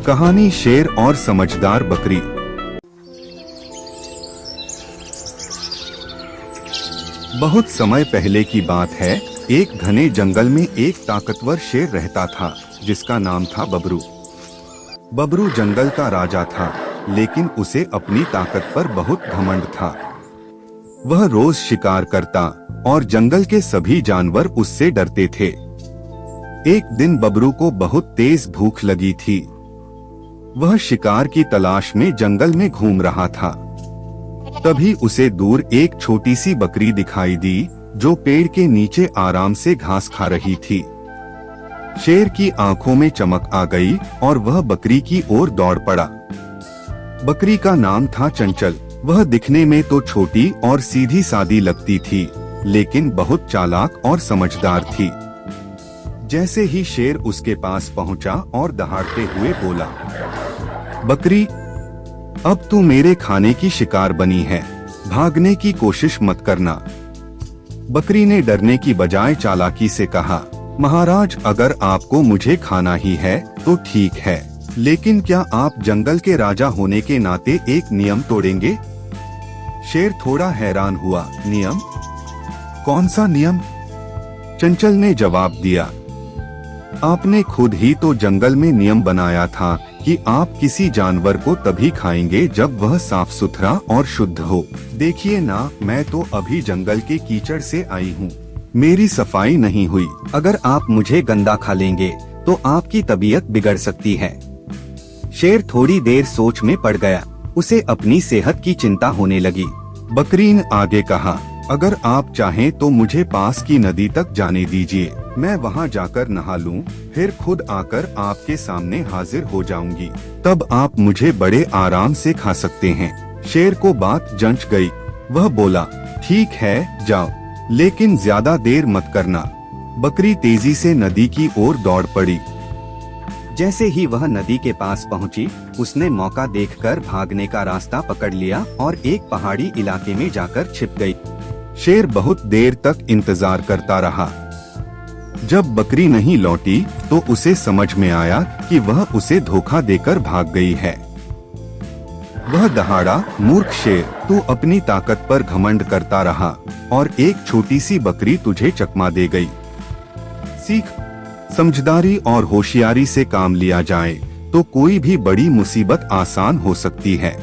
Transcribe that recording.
कहानी शेर और समझदार बकरी। बहुत समय पहले की बात है। एक घने जंगल में एक ताकतवर शेर रहता था जिसका नाम था बबरू। बबरू जंगल का राजा था, लेकिन उसे अपनी ताकत पर बहुत घमंड था। वह रोज शिकार करता और जंगल के सभी जानवर उससे डरते थे। एक दिन बबरू को बहुत तेज भूख लगी थी। वह शिकार की तलाश में जंगल में घूम रहा था। तभी उसे दूर एक छोटी सी बकरी दिखाई दी जो पेड़ के नीचे आराम से घास खा रही थी। शेर की आंखों में चमक आ गई और वह बकरी की ओर दौड़ पड़ा। बकरी का नाम था चंचल। वह दिखने में तो छोटी और सीधी सादी लगती थी, लेकिन बहुत चालाक और समझदार थी। जैसे ही शेर उसके पास पहुंचा और दहाड़ते हुए बोला, बकरी, अब तू मेरे खाने की शिकार बनी है, भागने की कोशिश मत करना। बकरी ने डरने की बजाय चालाकी से कहा, महाराज, अगर आपको मुझे खाना ही है तो ठीक है, लेकिन क्या आप जंगल के राजा होने के नाते एक नियम तोड़ेंगे? शेर थोड़ा हैरान हुआ। नियम? कौन सा नियम? चंचल ने जवाब दिया, आपने खुद ही तो जंगल में नियम बनाया था कि आप किसी जानवर को तभी खाएंगे जब वह साफ सुथरा और शुद्ध हो। देखिए ना, मैं तो अभी जंगल के कीचड़ से आई हूँ, मेरी सफाई नहीं हुई। अगर आप मुझे गंदा खा लेंगे तो आपकी तबीयत बिगड़ सकती है। शेर थोड़ी देर सोच में पड़ गया। उसे अपनी सेहत की चिंता होने लगी। बकरी ने आगे कहा, अगर आप चाहें तो मुझे पास की नदी तक जाने दीजिए, मैं वहां जाकर नहा लूं, फिर खुद आकर आपके सामने हाजिर हो जाऊंगी। तब आप मुझे बड़े आराम से खा सकते हैं। शेर को बात जंच गई। वह बोला, ठीक है, जाओ, लेकिन ज्यादा देर मत करना। बकरी तेजी से नदी की ओर दौड़ पड़ी। जैसे ही वह नदी के पास पहुंची, उसने मौका देखकर भागने का रास्ता पकड़ लिया और एक पहाड़ी इलाके में जाकर छिप गई। शेर बहुत देर तक इंतजार करता रहा। जब बकरी नहीं लौटी तो उसे समझ में आया कि वह उसे धोखा देकर भाग गई है। वह दहाड़ा, मूर्ख शेर, तू अपनी ताकत पर घमंड करता रहा और एक छोटी सी बकरी तुझे चकमा दे गई। सीख, समझदारी और होशियारी से काम लिया जाए तो कोई भी बड़ी मुसीबत आसान हो सकती है।